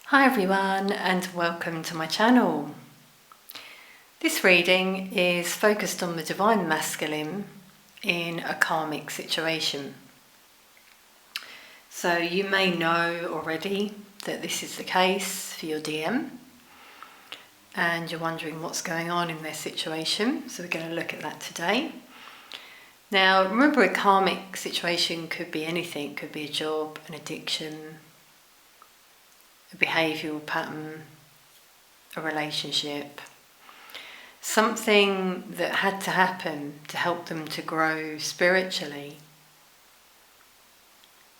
Hi everyone and welcome to my channel. This reading is focused on the divine masculine in a karmic situation. So you may know already that this is the case for your DM and you're wondering what's going on in their situation. So we're going to look at that today. Now remember, a karmic situation could be anything. It could be a job, an addiction, a behavioural pattern, a relationship, something that had to happen to help them to grow spiritually,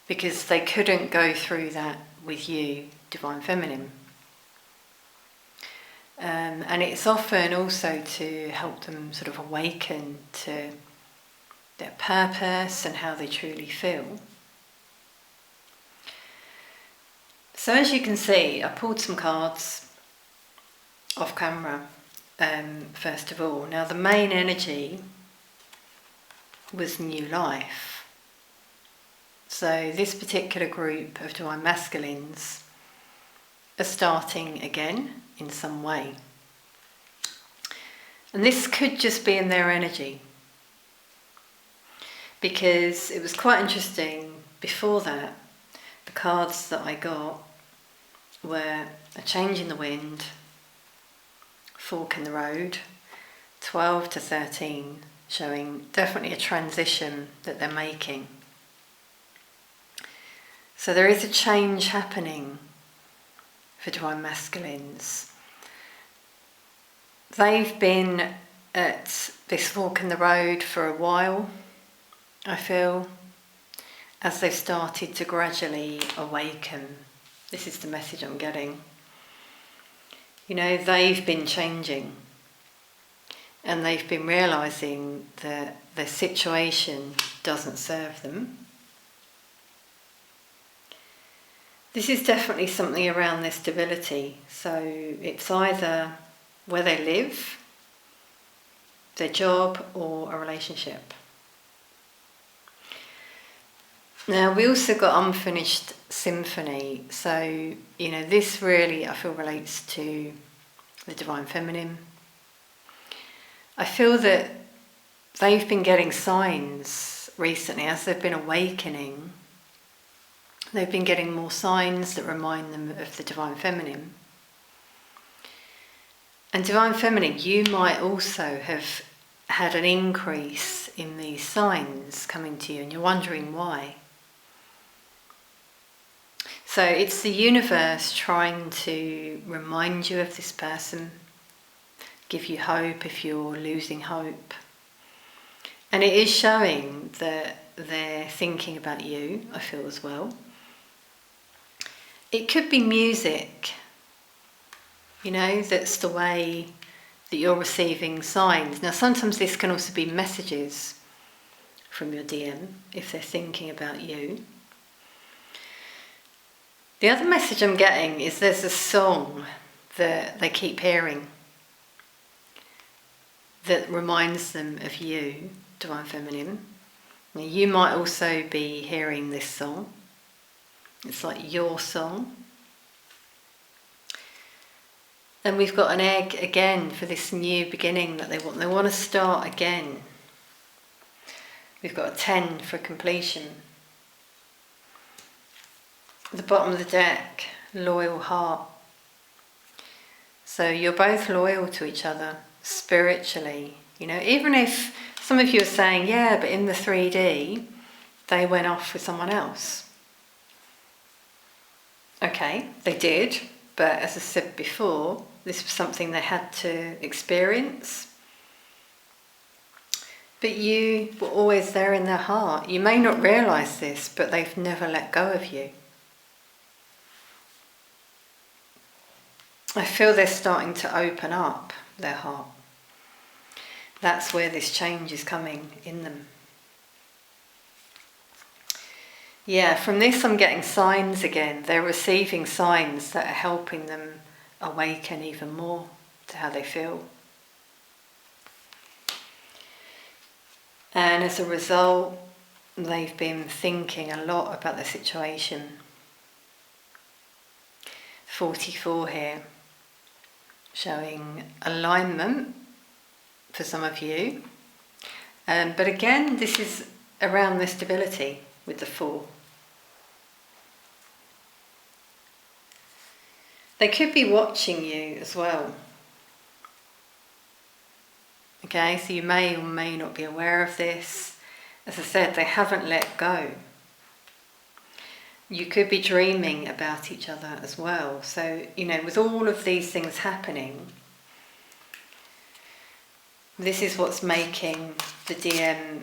because they couldn't go through that with you, Divine Feminine. And it's often also to help them sort of awaken to their purpose and how they truly feel. So as you can see, I pulled some cards off camera, first of all. Now the main energy was new life. So this particular group of divine masculines are starting again in some way. And this could just be in their energy, because it was quite interesting before that. The cards that I got were a change in the wind, fork in the road, 12 to 13, showing definitely a transition that they're making. So there is a change happening for divine masculines. They've been at this fork in the road for a while, I feel, as they've started to gradually awaken. This is the message I'm getting. You know, they've been changing and they've been realising that their situation doesn't serve them. This is definitely something around their stability. So it's either where they live, their job, or a relationship. Now we also got unfinished symphony. So, you know, this really, I feel, relates to the divine feminine. I feel that they've been getting signs recently as they've been awakening. They've been getting more signs that remind them of the divine feminine. And divine feminine, you might also have had an increase in these signs coming to you, and you're wondering why. So it's the universe trying to remind you of this person, give you hope if you're losing hope. And it is showing that they're thinking about you, I feel, as well. It could be music, you know, that's the way that you're receiving signs. Now sometimes this can also be messages from your DM if they're thinking about you. The other message I'm getting is there's a song that they keep hearing that reminds them of you, Divine Feminine. Now, you might also be hearing this song. It's like your song. And we've got an egg again for this new beginning that they want. They want to start again. We've got a 10 for completion. At the bottom of the deck, loyal heart. So you're both loyal to each other spiritually. You know, even if some of you are saying, yeah, but in the 3D, they went off with someone else. Okay, they did, but as I said before, this was something they had to experience. But you were always there in their heart. You may not realise this, but they've never let go of you. I feel they're starting to open up their heart. That's where this change is coming in them. Yeah, from this I'm getting signs again. They're receiving signs that are helping them awaken even more to how they feel. And as a result, they've been thinking a lot about the situation. 44 here, showing alignment for some of you. But again, this is around the stability with the 4. They could be watching you as well. Okay, so you may or may not be aware of this. As I said, they haven't let go. You could be dreaming about each other as well. So, with all of these things happening, this is what's making the DM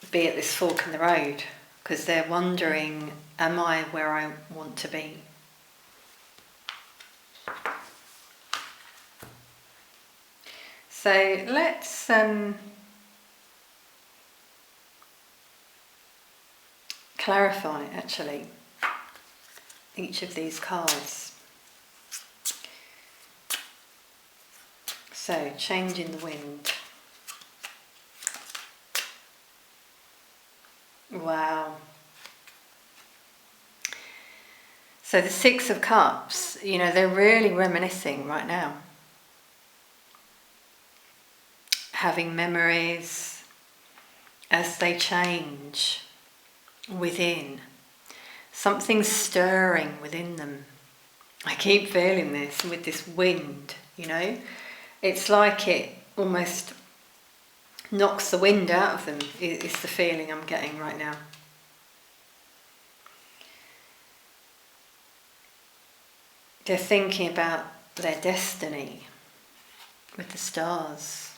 be at this fork in the road, because they're wondering, am I where I want to be? So let's clarify actually each of these cards. So, change in the wind. Wow. So the 6 of Cups, they're really reminiscing right now. Having memories as they change within. Something's stirring within them. I keep feeling this with this wind, It's like it almost knocks the wind out of them, is the feeling I'm getting right now. They're thinking about their destiny with the stars.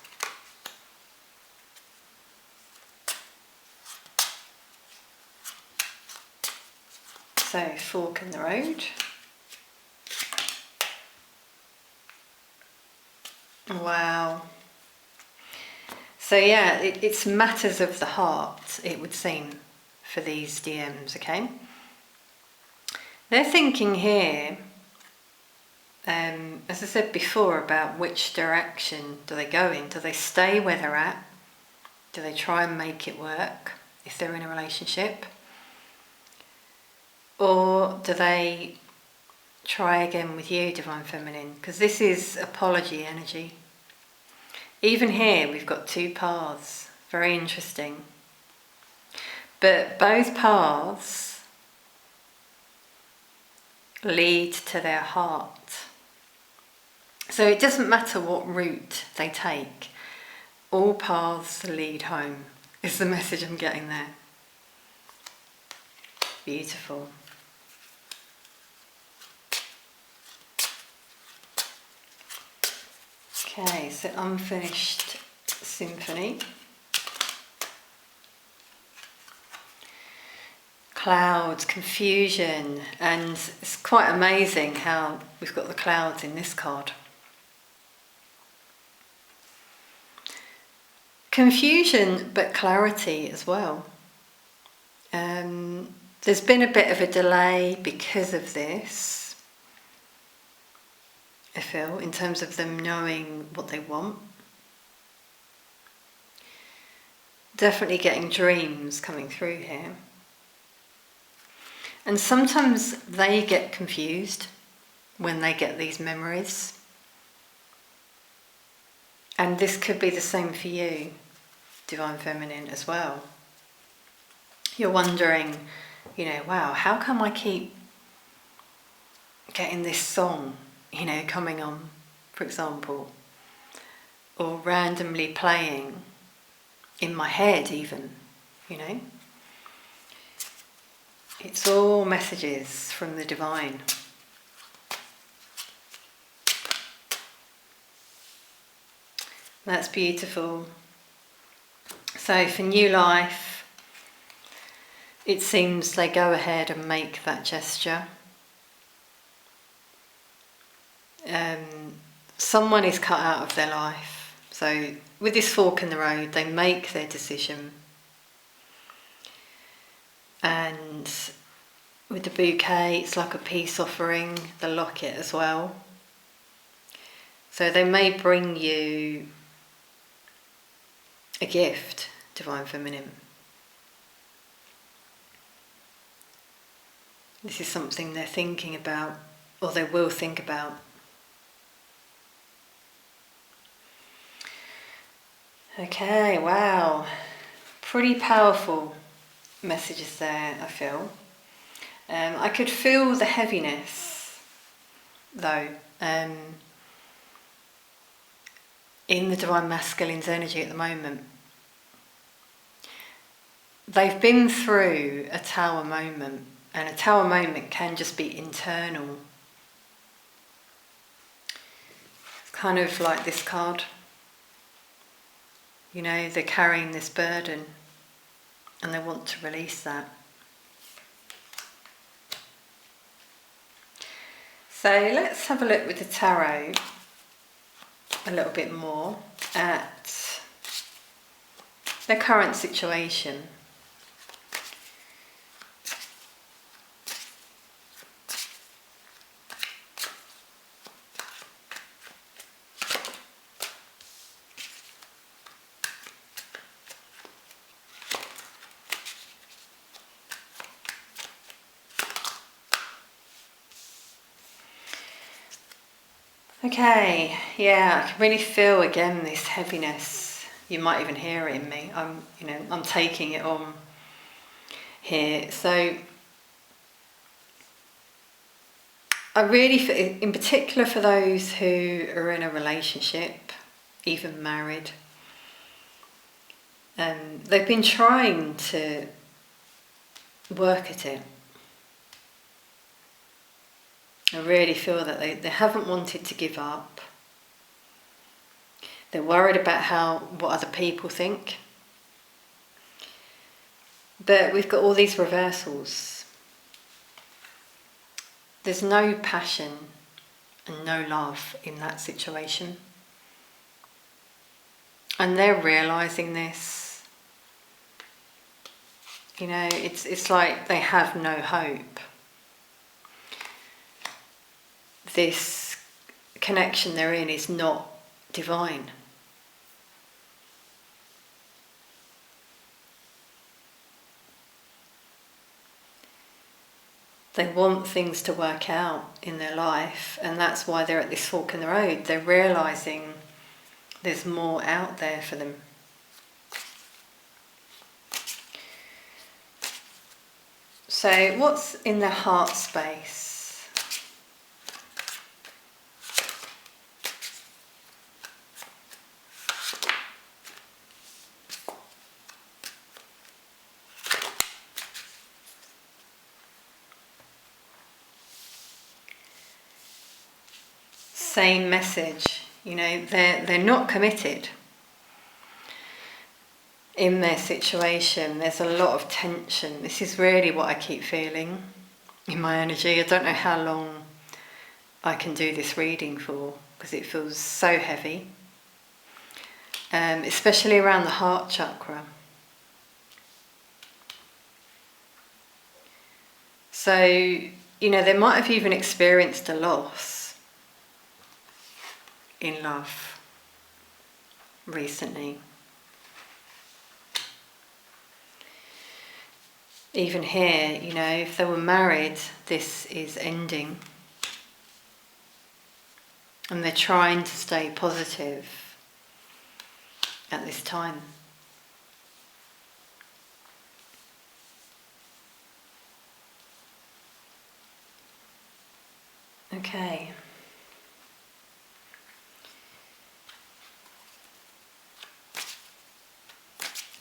So, fork in the road. Wow. So yeah, it's matters of the heart, it would seem, for these DMs, okay? They're thinking here, as I said before, about which direction do they go in. Do they stay where they're at? Do they try and make it work if they're in a relationship? Or do they try again with you, Divine Feminine? Because this is apology energy. Even here, we've got 2 paths. Very interesting. But both paths lead to their heart. So it doesn't matter what route they take. All paths lead home, is the message I'm getting there. Beautiful. Okay, so unfinished symphony. Clouds, confusion, and it's quite amazing how we've got the clouds in this card. Confusion, but clarity as well. There's been a bit of a delay because of this, I feel, in terms of them knowing what they want. Definitely getting dreams coming through here. And sometimes they get confused when they get these memories. And this could be the same for you, Divine Feminine, as well. You're wondering, wow, how come I keep getting this song, coming on, for example, or randomly playing in my head even, It's all messages from the divine. That's beautiful. So for new life, it seems they go ahead and make that gesture. Someone is cut out of their life. So with this fork in the road, they make their decision. And with the bouquet, it's like a peace offering, the locket as well. So they may bring you a gift, Divine Feminine. This is something they're thinking about or they will think about. Okay, wow. Pretty powerful messages there, I feel. I could feel the heaviness, though, in the Divine Masculine's energy at the moment. They've been through a tower moment, and a tower moment can just be internal. It's kind of like this card. You know, they're carrying this burden and they want to release that. So let's have a look with the tarot a little bit more at their current situation. Okay, yeah, I can really feel again this heaviness. You might even hear it in me. I'm taking it on here. So I really, in particular for those who are in a relationship, even married, they've been trying to work at it. I really feel that they haven't wanted to give up. They're worried about what other people think. But we've got all these reversals. There's no passion and no love in that situation. And they're realising this. You know, it's like they have no hope. This connection they're in is not divine. They want things to work out in their life, and that's why they're at this fork in the road. They're realising there's more out there for them. So what's in their heart space? Same message, you know, they're not committed in their situation. There's a lot of tension. This is really what I keep feeling in my energy. I don't know how long I can do this reading for because it feels so heavy, especially around the heart chakra. So, you know, they might have even experienced a loss in love recently. Even here, you know, if they were married, this is ending. And they're trying to stay positive at this time. Okay.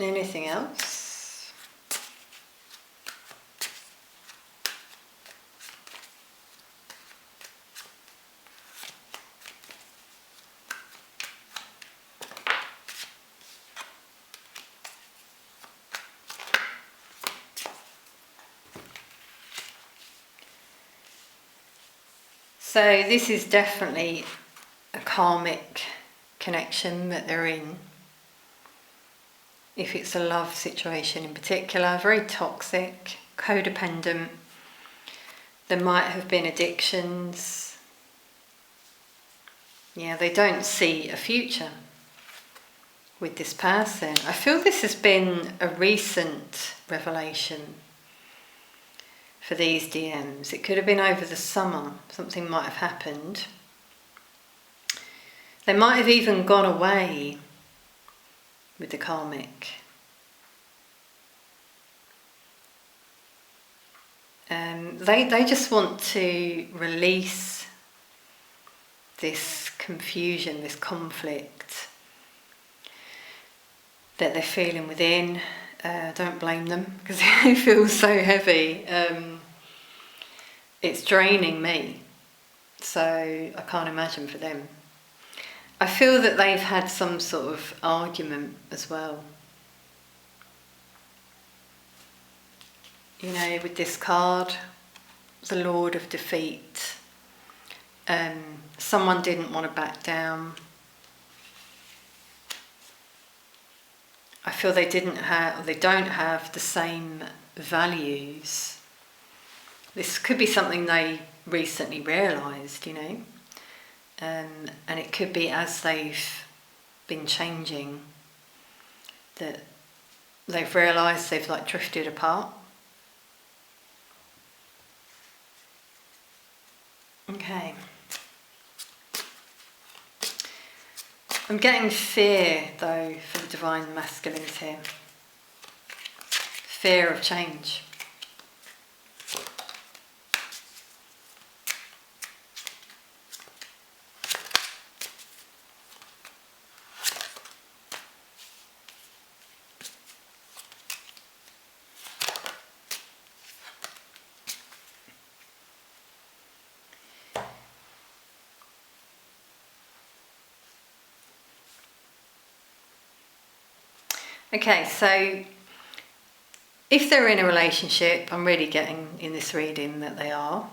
Anything else? So this is definitely a karmic connection that they're in. If it's a love situation in particular, very toxic, codependent. There might have been addictions. Yeah, they don't see a future with this person. I feel this has been a recent revelation for these DMs. It could have been over the summer, something might have happened. They might have even gone away with the karmic. They just want to release this confusion, this conflict that they're feeling within. Don't blame them, because it feels so heavy. It's draining me, so I can't imagine for them. I feel that they've had some sort of argument as well. You know, with this card, the Lord of Defeat, someone didn't want to back down. I feel they don't have the same values. This could be something they recently realised, you know, and it could be as they've been changing that they've realised they've like drifted apart. Okay. I'm getting fear, though, for the divine masculines here. Fear of change. Okay, so if they're in a relationship, I'm really getting in this reading that they are.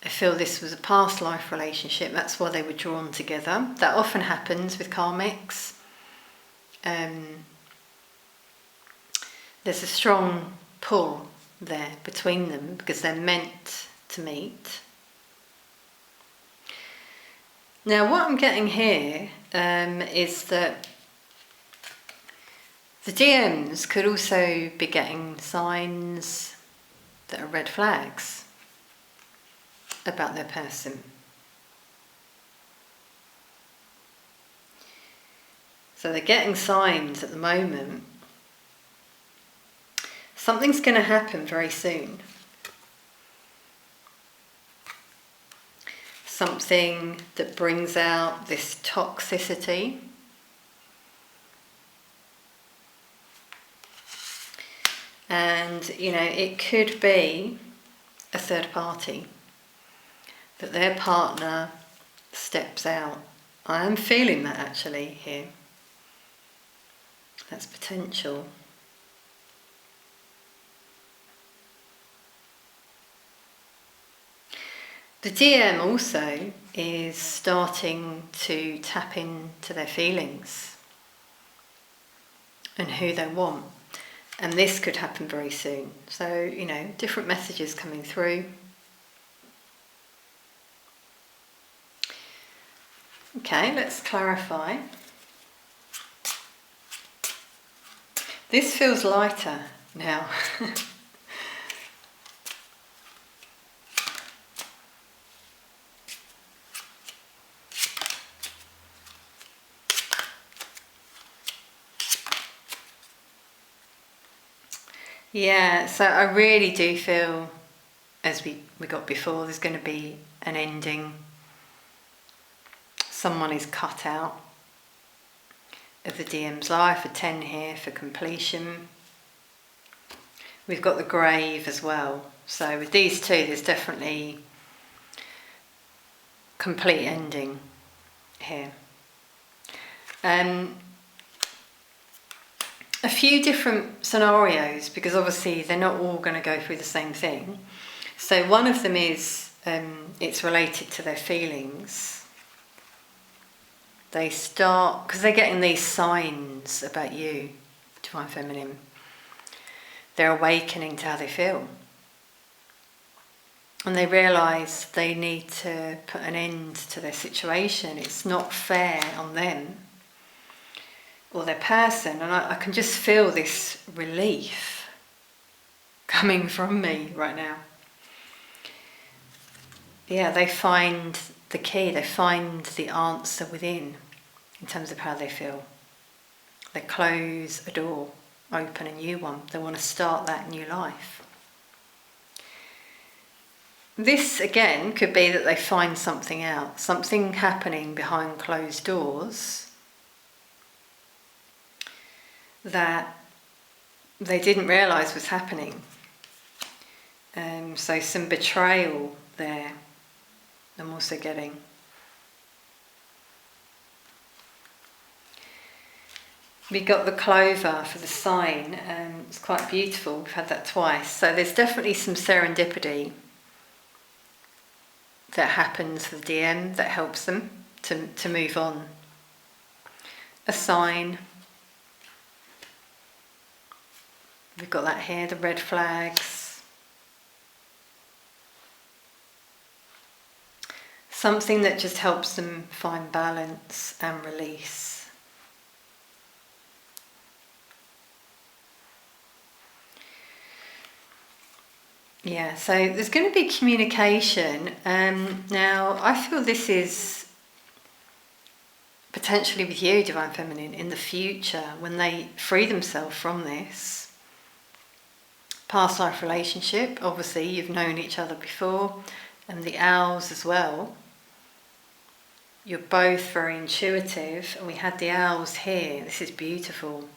I feel this was a past life relationship, that's why they were drawn together. That often happens with karmics. There's a strong pull there between them because they're meant to meet. Now what I'm getting here is that the DMs could also be getting signs that are red flags about their person. So they're getting signs at the moment. Something's going to happen very soon. Something that brings out this toxicity. And, you know, it could be a third party, that their partner steps out. I am feeling that actually here. That's potential. The DM also is starting to tap into their feelings and who they want. And this could happen very soon. So, you know, different messages coming through. Okay, let's clarify. This feels lighter now. Yeah, so I really do feel, as we got before, there's going to be an ending. Someone is cut out of the DM's life, a 10 here for completion. We've got the grave as well. So with these two, there's definitely complete ending here. A few different scenarios, because obviously they're not all going to go through the same thing. So one of them is it's related to their feelings. They start, because they're getting these signs about you, Divine Feminine. They're awakening to how they feel. And they realise they need to put an end to their situation. It's not fair on them or their person, and I can just feel this relief coming from me right now. they find the key, they find the answer within in terms of how they feel. They close a door, open a new one. They want to start that new life. This again could be that they find something out, something happening behind closed doors that they didn't realise was happening. So some betrayal there I'm also getting. We got the clover for the sign, it's quite beautiful, we've had that twice. So there's definitely some serendipity that happens for the DM that helps them to move on. A sign. We've got that here, the red flags. Something that just helps them find balance and release. Yeah, so there's going to be communication. Now, I feel this is potentially with you, Divine Feminine, in the future, when they free themselves from this past life relationship. Obviously, you've known each other before, and the owls as well. You're both very intuitive, and we had the owls here. This is beautiful.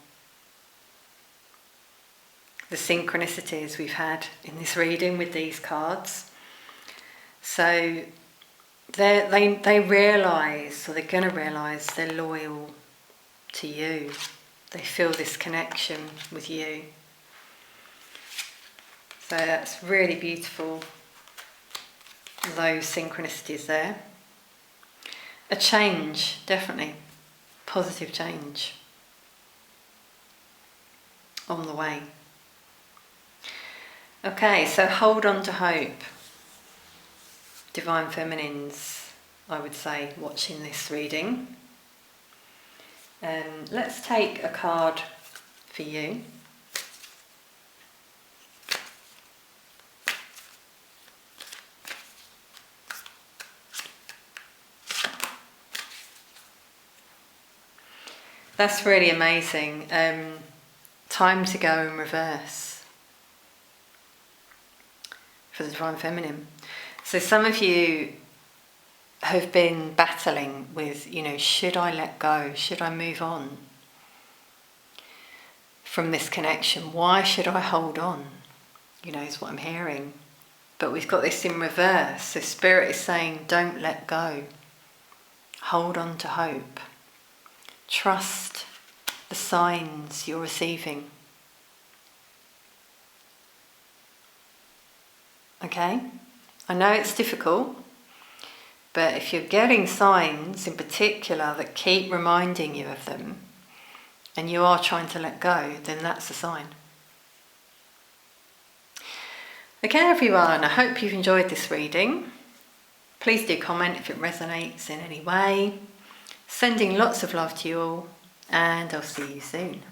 The synchronicities we've had in this reading with these cards. So they realise, or they're going to realise, they're loyal to you. They feel this connection with you. So that's really beautiful, those synchronicities there. A change, definitely. Positive change on the way. Okay, so hold on to hope. Divine Feminines, I would say, watching this reading. Let's take a card for you. That's really amazing. Time to go in reverse for the Divine Feminine. So some of you have been battling with, should I let go? Should I move on from this connection? Why should I hold on? Is what I'm hearing. But we've got this in reverse. So Spirit is saying, don't let go. Hold on to hope. Trust the signs you're receiving. Okay? I know it's difficult, but if you're getting signs in particular that keep reminding you of them, and you are trying to let go, then that's a sign. Okay, everyone, I hope you've enjoyed this reading. Please do comment if it resonates in any way. Sending lots of love to you all, and I'll see you soon.